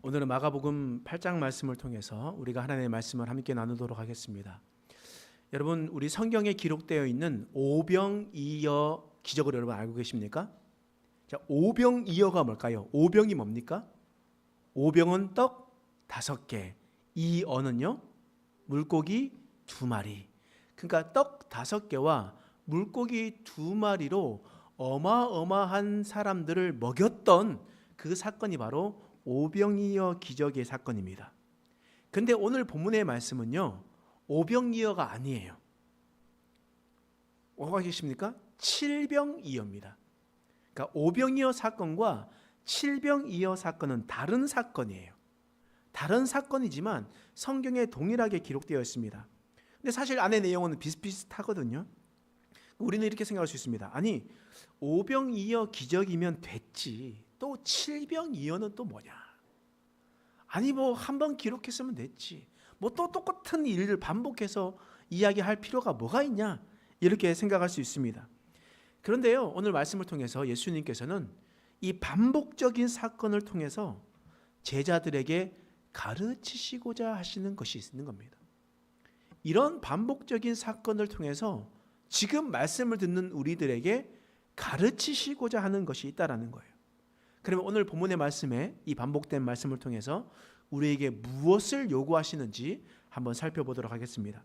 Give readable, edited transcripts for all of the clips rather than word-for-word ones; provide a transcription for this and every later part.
오늘은 마가복음 8장 말씀을 통해서 우리가 하나님의 말씀을 함께 나누도록 하겠습니다. 여러분, 우리 성경에 기록되어 있는 오병이어 기적을 여러분 알고 계십니까? 자, 오병이어가 뭘까요? 오병이 뭡니까? 오병은 떡 5개, 이어는요 물고기 2마리. 그러니까 떡 5개와 물고기 2마리로 어마어마한 사람들을 먹였던 그 사건이 바로 오병이어 기적의 사건입니다. 근데 오늘 본문의 말씀은요 오병이어가 아니에요. 오가 계십니까? 칠병이어입니다. 그러니까 오병이어 사건과 칠병이어 사건은 다른 사건이에요. 다른 사건이지만 성경에 동일하게 기록되어 있습니다. 근데 사실 안의 내용은 비슷비슷하거든요. 우리는 이렇게 생각할 수 있습니다. 아니, 오병이어 기적이면 됐지, 또 칠병이어는 또 뭐냐? 아니, 뭐 한 번 기록했으면 됐지, 뭐 또 똑같은 일을 반복해서 이야기할 필요가 뭐가 있냐, 이렇게 생각할 수 있습니다. 그런데요, 오늘 말씀을 통해서 예수님께서는 이 반복적인 사건을 통해서 제자들에게 가르치시고자 하시는 것이 있는 겁니다. 이런 반복적인 사건을 통해서 지금 말씀을 듣는 우리들에게 가르치시고자 하는 것이 있다라는 거예요. 그러면 오늘 본문의 말씀에 이 반복된 말씀을 통해서 우리에게 무엇을 요구하시는지 한번 살펴보도록 하겠습니다.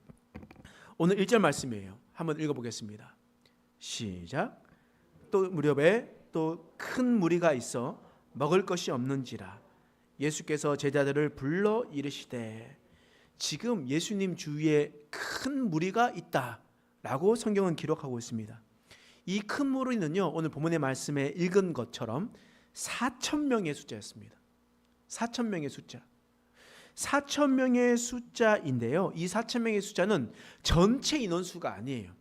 오늘 1절 말씀이에요. 한번 읽어보겠습니다. 시작. 또 무렵에 또 큰 무리가 있어 먹을 것이 없는지라 예수께서 제자들을 불러 이르시되. 지금 예수님 주위에 큰 무리가 있다라고 성경은 기록하고 있습니다. 이 큰 무리는요, 오늘 본문의 말씀에 읽은 것처럼 4,000명의 숫자였습니다. 4,000명의 숫자. 4,000명의 숫자인데요, 이 4,000명의 숫자는 전체 인원수가 아니에요.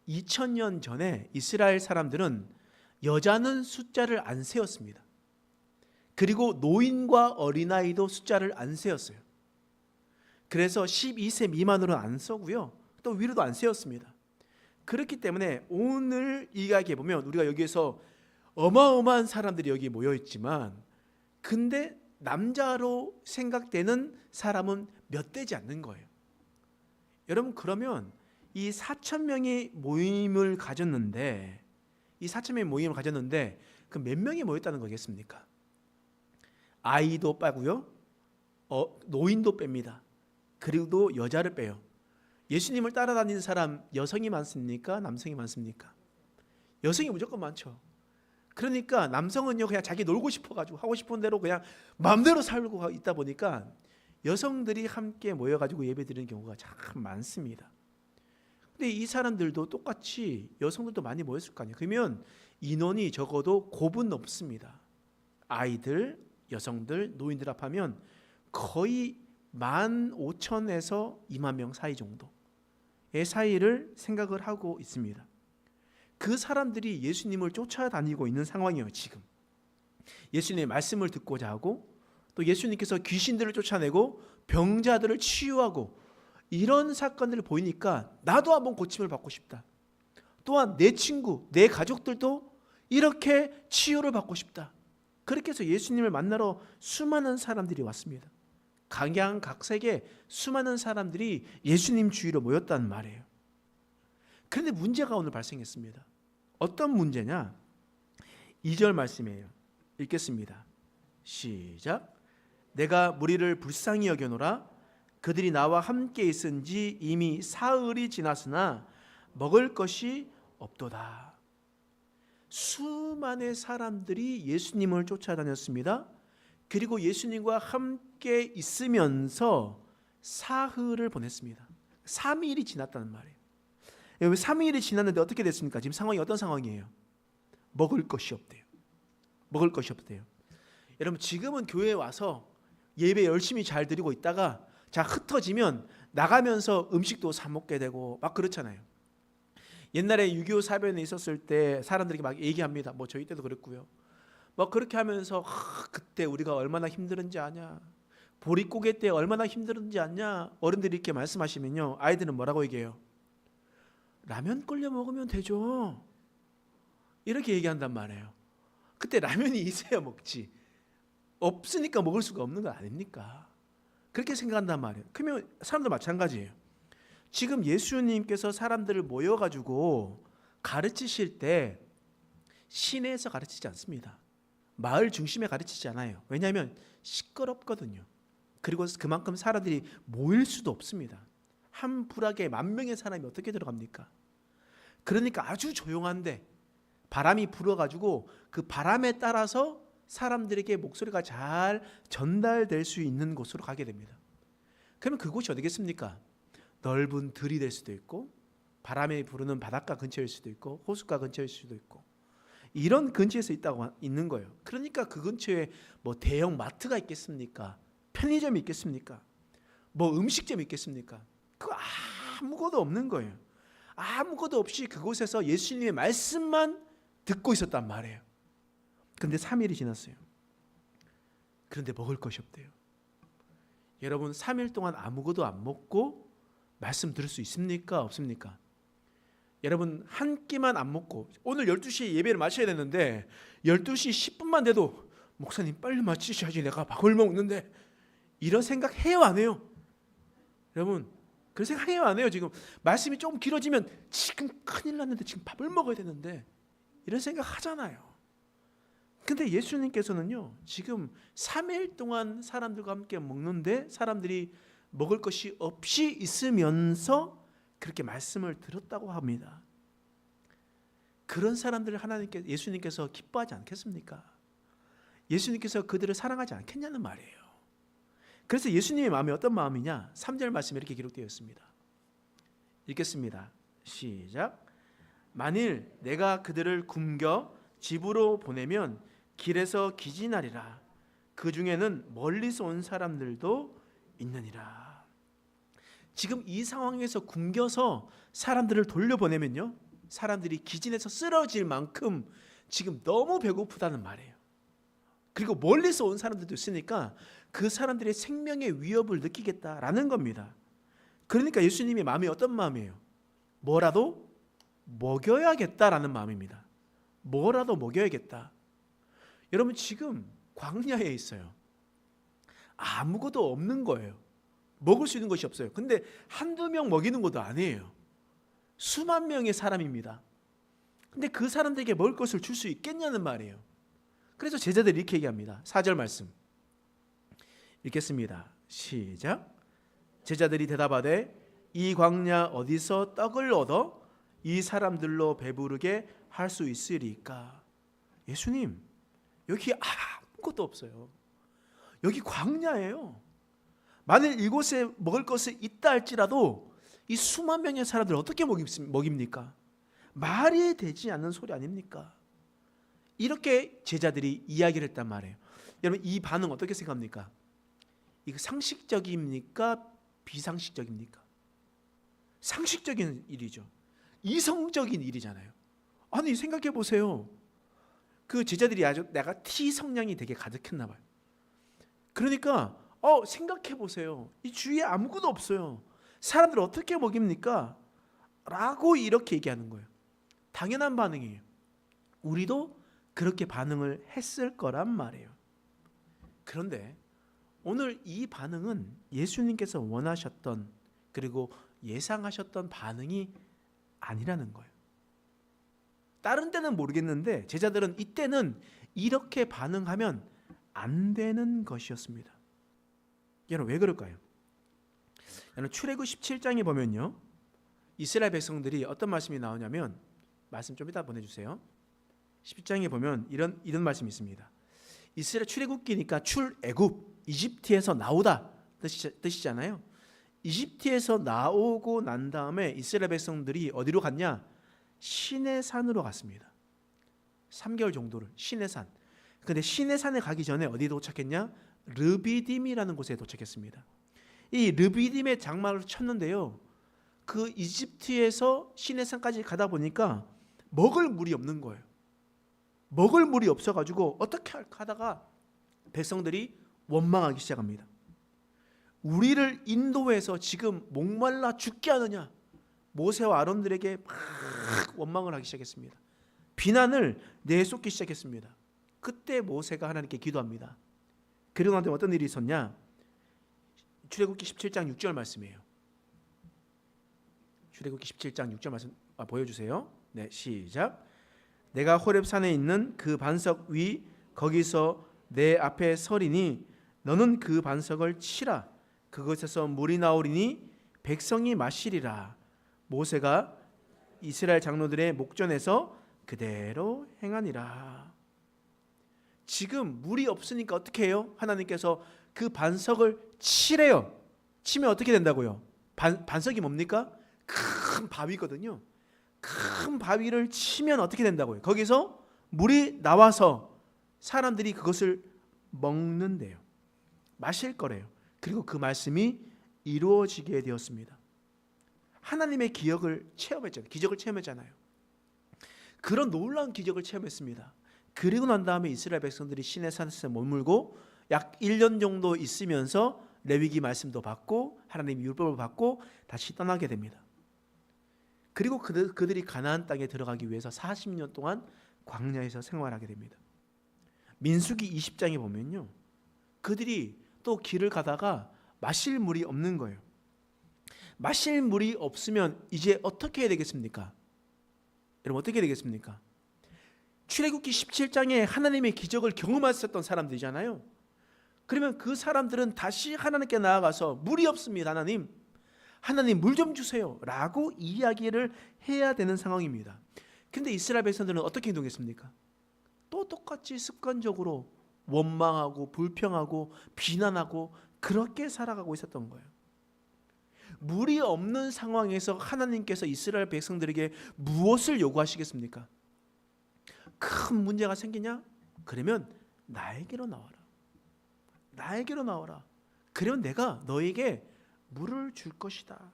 2000년 전에 이스라엘 사람들은 여자는 숫자를 안 세웠습니다. 그리고 노인과 어린아이도 숫자를 안 세웠어요. 그래서 12세 미만으로는 안 써고요, 또 위로도 안 세웠습니다. 그렇기 때문에 오늘 이야기해 보면 우리가 여기에서 어마어마한 사람들이 여기 모여 있지만, 근데 남자로 생각되는 사람은 몇 되지 않는 거예요. 여러분, 그러면 이 4,000명의 모임을 가졌는데, 그 몇 명이 모였다는 거겠습니까? 아이도 빼고요, 노인도 뺍니다. 그리고 여자를 빼요. 예수님을 따라다니는 사람 여성이 많습니까? 남성이 많습니까? 여성이 무조건 많죠. 그러니까 남성은요 그냥 자기 놀고 싶어가지고 하고 싶은 대로 그냥 마음대로 살고 있다 보니까 여성들이 함께 모여가지고 예배드리는 경우가 참 많습니다. 근데 이 사람들도 똑같이 여성들도 많이 모였을 거 아니에요. 그러면 인원이 적어도 곱은 없습니다. 아이들, 여성들, 노인들 합하면 거의 15,000에서 2만 명 사이 정도의 사이를 생각을 하고 있습니다. 그 사람들이 예수님을 쫓아다니고 있는 상황이에요. 지금 예수님의 말씀을 듣고자 하고, 또 예수님께서 귀신들을 쫓아내고 병자들을 치유하고 이런 사건들을 보이니까 나도 한번 고침을 받고 싶다. 또한 내 친구, 내 가족들도 이렇게 치유를 받고 싶다. 그렇게 해서 예수님을 만나러 수많은 사람들이 왔습니다. 각양각색의 수많은 사람들이 예수님 주위로 모였단 말이에요. 그런데 문제가 오늘 발생했습니다. 어떤 문제냐? 2절 말씀이에요. 읽겠습니다. 시작. 내가 무리를 불쌍히 여겨노라. 그들이 나와 함께 있은 지 이미 사흘이 지났으나 먹을 것이 없도다. 수많은 사람들이 예수님을 쫓아다녔습니다. 그리고 예수님과 함께 있으면서 사흘을 보냈습니다. 3일이 지났다는 말이에요. 3일이 지났는데 어떻게 됐습니까? 지금 상황이 어떤 상황이에요? 먹을 것이 없대요. 먹을 것이 없대요. 여러분, 지금은 교회에 와서 예배 열심히 잘 드리고 있다가 자 흩어지면 나가면서 음식도 사 먹게 되고 막 그렇잖아요. 옛날에 6.25 사변에 있었을 때 사람들이 막 얘기합니다. 뭐 저희 때도 그랬고요. 막 그렇게 하면서 그때 우리가 얼마나 힘들었는지 아냐, 보릿고개 때 얼마나 힘들었는지 아냐, 어른들이 이렇게 말씀하시면요, 아이들은 뭐라고 얘기해요? 라면 끓여 먹으면 되죠. 이렇게 얘기한단 말이에요. 그때 라면이 있어야 먹지. 없으니까 먹을 수가 없는 거 아닙니까? 그렇게 생각한단 말이에요. 그러면 사람도 마찬가지예요. 지금 예수님께서 사람들을 모여가지고 가르치실 때 시내에서 가르치지 않습니다. 마을 중심에 가르치지 않아요. 왜냐하면 시끄럽거든요. 그리고 그만큼 사람들이 모일 수도 없습니다. 한 부락에 10,000명의 사람이 어떻게 들어갑니까? 그러니까 아주 조용한데 바람이 불어가지고 그 바람에 따라서 사람들에게 목소리가 잘 전달될 수 있는 곳으로 가게 됩니다. 그러면 그곳이 어디겠습니까? 넓은 들이 될 수도 있고 바람이 부르는 바닷가 근처일 수도 있고 호숫가 근처일 수도 있고 이런 근처에서 있는 거예요. 그러니까 그 근처에 뭐 대형 마트가 있겠습니까? 편의점이 있겠습니까? 뭐 음식점이 있겠습니까? 그거 아무것도 없는 거예요. 아무것도 없이 그곳에서 예수님의 말씀만 듣고 있었단 말이에요. 그런데 3일이 지났어요. 그런데 먹을 것이 없대요. 여러분 3일 동안 아무것도 안 먹고 말씀 들을 수 있습니까? 없습니까? 여러분 한 끼만 안 먹고 오늘 12시에 예배를 마쳐야 되는데 12시 10분만 돼도 목사님 빨리 마치셔야지 내가 밥을 먹는데 이런 생각 해요 안 해요? 여러분 그런 생각 해요 안 해요? 지금 말씀이 조금 길어지면 지금 큰일 났는데 지금 밥을 먹어야 되는데 이런 생각 하잖아요. 근데 예수님께서는요 지금 3일 동안 사람들과 함께 먹는데 사람들이 먹을 것이 없이 있으면서 그렇게 말씀을 들었다고 합니다. 그런 사람들을 예수님께서 기뻐하지 않겠습니까? 예수님께서 그들을 사랑하지 않겠냐는 말이에요. 그래서 예수님의 마음이 어떤 마음이냐? 3절 말씀에 이렇게 기록되어 있습니다. 읽겠습니다. 시작. 만일 내가 그들을 굶겨 집으로 보내면 길에서 기진하리라. 그 중에는 멀리서 온 사람들도 있느니라. 지금 이 상황에서 굶겨서 사람들을 돌려보내면요 사람들이 기진해서 쓰러질 만큼 지금 너무 배고프다는 말이에요. 그리고 멀리서 온 사람들도 있으니까 그 사람들의 생명의 위협을 느끼겠다라는 겁니다. 그러니까 예수님의 마음이 어떤 마음이에요? 뭐라도 먹여야겠다라는 마음입니다. 뭐라도 먹여야겠다. 여러분 지금 광야에 있어요. 아무것도 없는 거예요. 먹을 수 있는 것이 없어요. 근데 한두 명 먹이는 것도 아니에요. 수만 명의 사람입니다. 근데 그 사람들에게 먹을 것을 줄 수 있겠냐는 말이에요. 그래서 제자들이 이렇게 얘기합니다. 4절 말씀 읽겠습니다. 시작. 제자들이 대답하되 이 광야 어디서 떡을 얻어 이 사람들로 배부르게 할 수 있으리까? 예수님 여기 아무것도 없어요. 여기 광야예요. 만일 이곳에 먹을 것이 있다 할지라도 이 수만 명의 사람들 어떻게 먹입니까? 말이 되지 않는 소리 아닙니까? 이렇게 제자들이 이야기를 했단 말이에요. 여러분 이 반응 어떻게 생각합니까? 이거 상식적입니까? 비상식적입니까? 상식적인 일이죠. 이성적인 일이잖아요. 아니 생각해 보세요. 그 제자들이 아주 내가 T 성향이 되게 가득했나 봐요. 그러니까 생각해 보세요. 이 주위에 아무것도 없어요. 사람들 어떻게 먹입니까? 라고 이렇게 얘기하는 거예요. 당연한 반응이에요. 우리도 그렇게 반응을 했을 거란 말이에요. 그런데 오늘 이 반응은 예수님께서 원하셨던 그리고 예상하셨던 반응이 아니라는 거예요. 다른 때는 모르겠는데 제자들은 이때는 이렇게 반응하면 안 되는 것이었습니다. 여러분 왜 그럴까요? 여러분 출애굽 17장에 보면요 이스라엘 백성들이 어떤 말씀이 나오냐면 말씀 좀 이따 보내주세요. 17장에 보면 이런 말씀이 있습니다. 이스라엘 출애굽기니까 출애굽 이집트에서 나오다 뜻이잖아요. 이집트에서 나오고 난 다음에 이스라엘 백성들이 어디로 갔냐? 시내산으로 갔습니다. 3개월 정도를 시내산. 근데 시내산에 가기 전에 어디 도착했냐? 르비딤이라는 곳에 도착했습니다. 이 르비딤에 장막을 쳤는데요. 그 이집트에서 시내산까지 가다 보니까 먹을 물이 없는 거예요. 먹을 물이 없어가지고 어떻게 할까 하다가 백성들이 원망하기 시작합니다. 우리를 인도해서 지금 목말라 죽게 하느냐? 모세와 아론들에게 막 원망을 하기 시작했습니다. 비난을 내쏟기 시작했습니다. 그때 모세가 하나님께 기도합니다. 그리고 나서 어떤 일이 있었냐? 출애굽기 17장 6절 말씀이에요. 출애굽기 17장 6절 말씀 보여주세요. 네, 시작. 내가 호렙산에 있는 그 반석 위 거기서 내 앞에 서리니 너는 그 반석을 치라. 그것에서 물이 나오리니 백성이 마시리라. 모세가 이스라엘 장로들의 목전에서 그대로 행하니라. 지금 물이 없으니까 어떻게 해요? 하나님께서 그 반석을 치래요. 치면 어떻게 된다고요? 반석이 뭡니까? 큰 바위거든요. 큰 바위를 치면 어떻게 된다고요? 거기서 물이 나와서 사람들이 그것을 먹는데요. 마실 거래요. 그리고 그 말씀이 이루어지게 되었습니다. 하나님의 기적을 체험했잖아요. 그런 놀라운 기적을 체험했습니다. 그리고 난 다음에 이스라엘 백성들이 시내 산에서 머물고 약 1년 정도 있으면서 레위기 말씀도 받고 하나님의 율법을 받고 다시 떠나게 됩니다. 그리고 그들이 가나안 땅에 들어가기 위해서 40년 동안 광야에서 생활하게 됩니다. 민수기 20장에 보면요, 그들이 또 길을 가다가 마실 물이 없는 거예요. 마실 물이 없으면 이제 어떻게 해야 되겠습니까? 여러분 어떻게 되겠습니까? 출애굽기 17장에 하나님의 기적을 경험하셨던 사람들이잖아요. 그러면 그 사람들은 다시 하나님께 나아가서 물이 없습니다. 하나님 물 좀 주세요 라고 이야기를 해야 되는 상황입니다. 근데 이스라엘 백성들은 어떻게 행동했습니까? 또 똑같이 습관적으로 원망하고 불평하고 비난하고 그렇게 살아가고 있었던 거예요. 물이 없는 상황에서 하나님께서 이스라엘 백성들에게 무엇을 요구하시겠습니까? 큰 문제가 생기냐? 그러면 나에게로 나와라. 나에게로 나와라. 그러면 내가 너에게 물을 줄 것이다.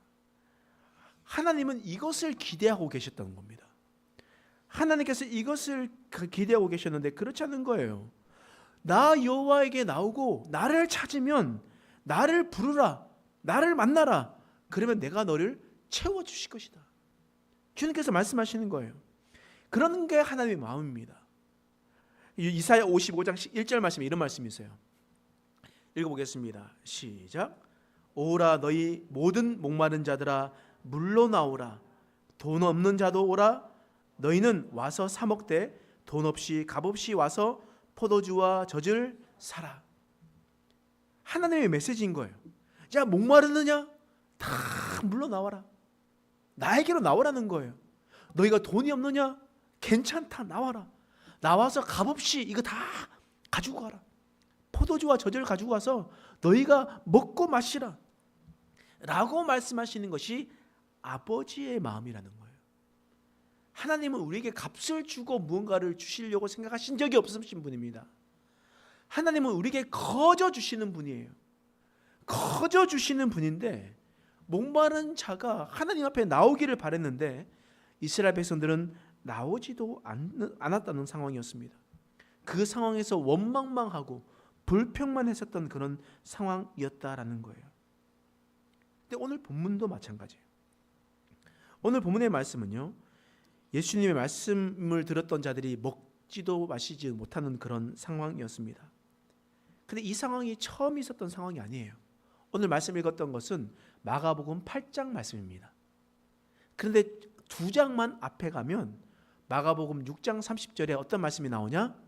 하나님은 이것을 기대하고 계셨던 겁니다. 하나님께서 이것을 기대하고 계셨는데 그렇지 않은 거예요. 나 여호와에게 나오고 나를 찾으면 나를 부르라. 나를 만나라. 그러면 내가 너를 채워주실 것이다. 주님께서 말씀하시는 거예요. 그런 게 하나님의 마음입니다. 이사야 55장 1절 말씀에 이런 말씀이 있어요. 읽어보겠습니다. 시작. 오라 너희 모든 목마른 자들아 물로 나오라. 돈 없는 자도 오라. 너희는 와서 사 먹되 돈 없이 값없이 와서 포도주와 젖을 사라. 하나님의 메시지인 거예요. 자, 목마르느냐? 다 물로 나와라. 나에게로 나오라는 거예요. 너희가 돈이 없느냐? 괜찮다, 나와라. 나와서 값없이 이거 다 가지고 가라. 포도주와 젖을 가지고 와서 너희가 먹고 마시라 라고 말씀하시는 것이 아버지의 마음이라는 거예요. 하나님은 우리에게 값을 주고 무언가를 주시려고 생각하신 적이 없으신 분입니다. 하나님은 우리에게 거저 주시는 분이에요. 거저 주시는 분인데 목마른 자가 하나님 앞에 나오기를 바랬는데 이스라엘 백성들은 나오지도 않았다는 상황이었습니다. 그 상황에서 원망만 하고 불평만 했었던 그런 상황이었다라는 거예요. 근데 오늘 본문도 마찬가지예요. 오늘 본문의 말씀은요, 예수님의 말씀을 들었던 자들이 먹지도 마시지 못하는 그런 상황이었습니다. 근데 이 상황이 처음 있었던 상황이 아니에요. 오늘 말씀 읽었던 것은 마가복음 8장 말씀입니다. 그런데 두 장만 앞에 가면 마가복음 6장 30절에 어떤 말씀이 나오냐?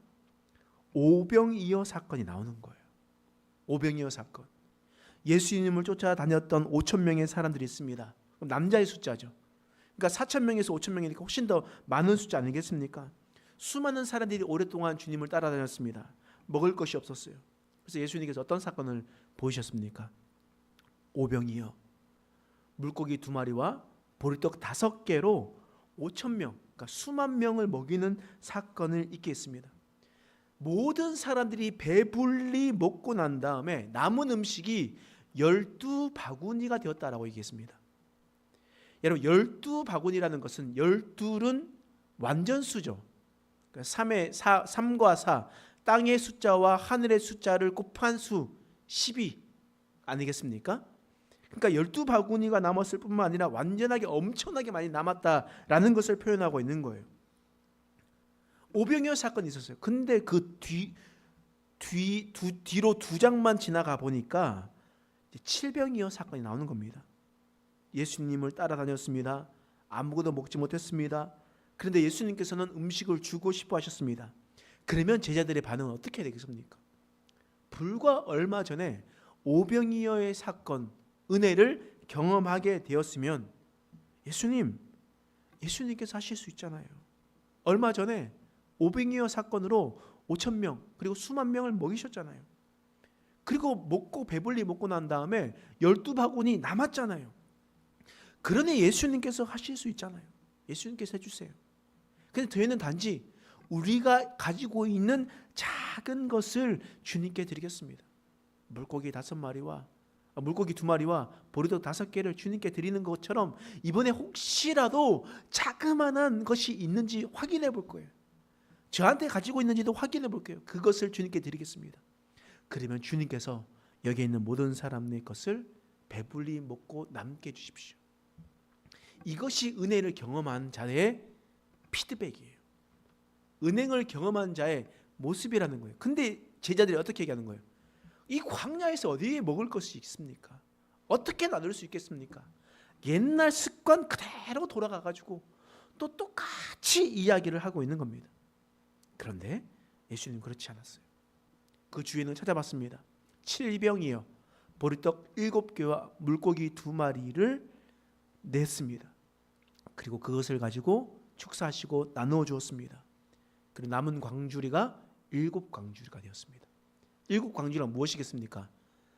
오병이어 사건이 나오는 거예요. 오병이어 사건. 예수님을 쫓아다녔던 5천 명의 사람들이 있습니다. 그럼 남자의 숫자죠. 그러니까 4천 명에서 5천 명이니까 훨씬 더 많은 숫자 아니겠습니까? 수많은 사람들이 오랫동안 주님을 따라다녔습니다. 먹을 것이 없었어요. 그래서 예수님께서 어떤 사건을 보이셨습니까? 오병이어 물고기 2마리와 보리떡 5개로 5천 명, 그러니까 수만 명을 먹이는 사건을 있게 했습니다. 모든 사람들이 배불리 먹고 난 다음에 남은 음식이 12바구니가 되었다라고 얘기했습니다. 여러분 12바구니라는 것은 12는 완전수죠. 그러니까 3과 4 땅의 숫자와 하늘의 숫자를 곱한 수 12 아니겠습니까? 그러니까 12바구니가 남았을 뿐만 아니라 완전하게 엄청나게 많이 남았다라는 것을 표현하고 있는 거예요. 오병이어 사건이 있었어요. 근데 그 뒤 뒤로 두 장만 지나가 보니까 칠병이어 사건이 나오는 겁니다. 예수님을 따라다녔습니다. 아무것도 먹지 못했습니다. 그런데 예수님께서는 음식을 주고 싶어 하셨습니다. 그러면 제자들의 반응은 어떻게 되겠습니까? 불과 얼마 전에 오병이어의 사건, 은혜를 경험하게 되었으면 예수님께서 하실 수 있잖아요. 얼마 전에 오병이어 사건으로 5,000명 그리고 수만 명을 먹이셨잖아요. 그리고 먹고 배불리 먹고 난 다음에 12바구니 남았잖아요. 그러니 예수님께서 하실 수 있잖아요. 예수님께서 해주세요. 근데 저희는 단지 우리가 가지고 있는 작은 것을 주님께 드리겠습니다. 물고기 5마리와 물고기 2마리와 보리떡 5개를 주님께 드리는 것처럼 이번에 혹시라도 자그마한 것이 있는지 확인해 볼 거예요. 저한테 가지고 있는지도 확인해 볼게요. 그것을 주님께 드리겠습니다. 그러면 주님께서 여기 있는 모든 사람의 것을 배불리 먹고 남게 주십시오. 이것이 은혜를 경험한 자의 피드백이에요. 은행을 경험한 자의 모습이라는 거예요. 근데 제자들이 어떻게 얘기하는 거예요? 이 광야에서 어디에 먹을 것이 있습니까? 어떻게 나눌 수 있겠습니까? 옛날 습관 그대로 돌아가가지고 또 똑같이 이야기를 하고 있는 겁니다. 그런데 예수님 그렇지 않았어요. 그 주에는 찾아봤습니다. 7병이요 보리떡 7개와 물고기 2마리를 냈습니다. 그리고 그것을 가지고 축사하시고 나누어 주었습니다. 그리고 남은 광주리가 7광주리가 되었습니다. 7광주리가 무엇이겠습니까?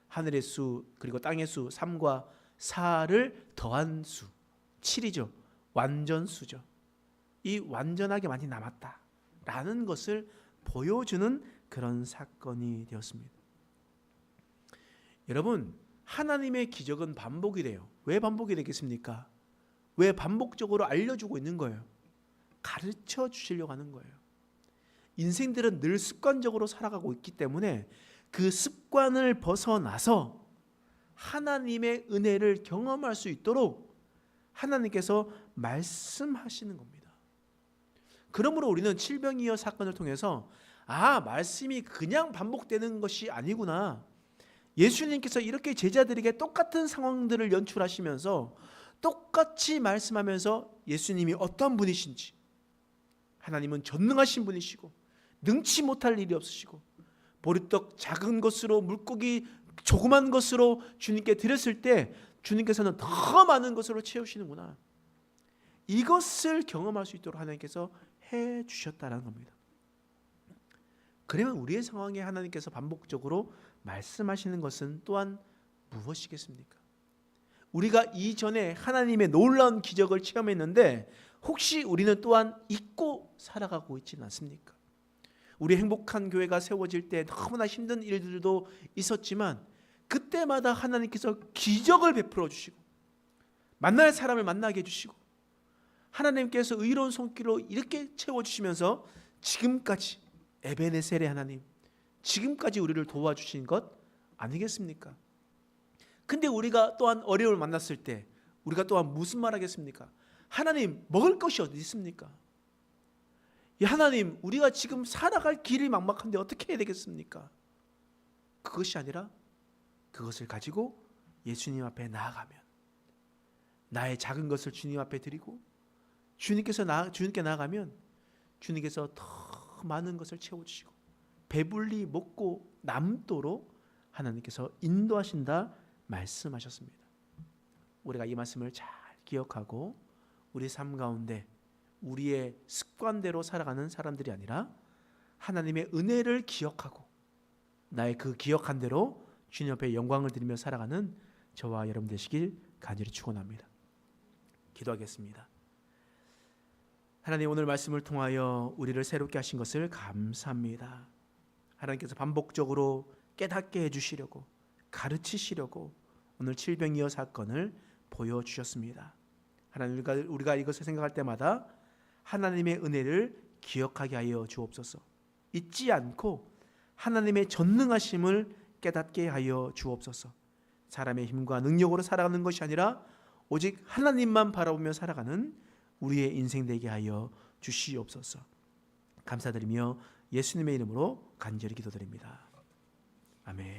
하늘의 수 그리고 땅의 수 3과 4를 더한 수 7이죠. 완전수죠. 이 완전하게 많이 남았다라는 것을 보여주는 그런 사건이 되었습니다. 여러분, 하나님의 기적은 반복이 돼요. 왜 반복이 되겠습니까? 왜 반복적으로 알려주고 있는 거예요? 가르쳐 주시려고 하는 거예요. 인생들은 늘 습관적으로 살아가고 있기 때문에 그 습관을 벗어나서 하나님의 은혜를 경험할 수 있도록 하나님께서 말씀하시는 겁니다. 그러므로 우리는 칠병이어 사건을 통해서 말씀이 그냥 반복되는 것이 아니구나. 예수님께서 이렇게 제자들에게 똑같은 상황들을 연출하시면서 똑같이 말씀하면서 예수님이 어떤 분이신지, 하나님은 전능하신 분이시고 능치 못할 일이 없으시고 보리떡 작은 것으로 물고기 조그만 것으로 주님께 드렸을 때 주님께서는 더 많은 것으로 채우시는구나. 이것을 경험할 수 있도록 하나님께서 해 주셨다는 겁니다. 그러면 우리의 상황에 하나님께서 반복적으로 말씀하시는 것은 또한 무엇이겠습니까? 우리가 이전에 하나님의 놀라운 기적을 체험했는데 혹시 우리는 또한 잊고 살아가고 있지는 않습니까? 우리 행복한 교회가 세워질 때 너무나 힘든 일들도 있었지만 그때마다 하나님께서 기적을 베풀어 주시고 만날 사람을 만나게 해주시고 하나님께서 의로운 손길로 이렇게 채워주시면서 지금까지 에베네셀의 하나님, 지금까지 우리를 도와주신 것 아니겠습니까? 근데 우리가 또한 어려움을 만났을 때 우리가 또한 무슨 말 하겠습니까? 하나님, 먹을 것이 어디 있습니까? 하나님, 우리가 지금 살아갈 길이 막막한데 어떻게 해야 되겠습니까? 그것이 아니라 그것을 가지고 예수님 앞에 나아가면 나의 작은 것을 주님 앞에 드리고 주님께 나아가면 주님께서 더 많은 것을 채워주시고 배불리 먹고 남도록 하나님께서 인도하신다 말씀하셨습니다. 우리가 이 말씀을 잘 기억하고 우리 삶 가운데 우리의 습관대로 살아가는 사람들이 아니라 하나님의 은혜를 기억하고 나의 그 기억한 대로 주님 앞에 영광을 드리며 살아가는 저와 여러분 되시길 간절히 축원합니다. 기도하겠습니다. 하나님, 오늘 말씀을 통하여 우리를 새롭게 하신 것을 감사합니다. 하나님께서 반복적으로 깨닫게 해주시려고 가르치시려고 오늘 칠병이어 사건을 보여주셨습니다. 하나님, 우리가 이것을 생각할 때마다 하나님의 은혜를 기억하게 하여 주옵소서. 잊지 않고 하나님의 전능하심을 깨닫게 하여 주옵소서. 사람의 힘과 능력으로 살아가는 것이 아니라 오직 하나님만 바라보며 살아가는 우리의 인생 되게 하여 주시옵소서. 감사드리며 예수님의 이름으로 간절히 기도드립니다. 아멘.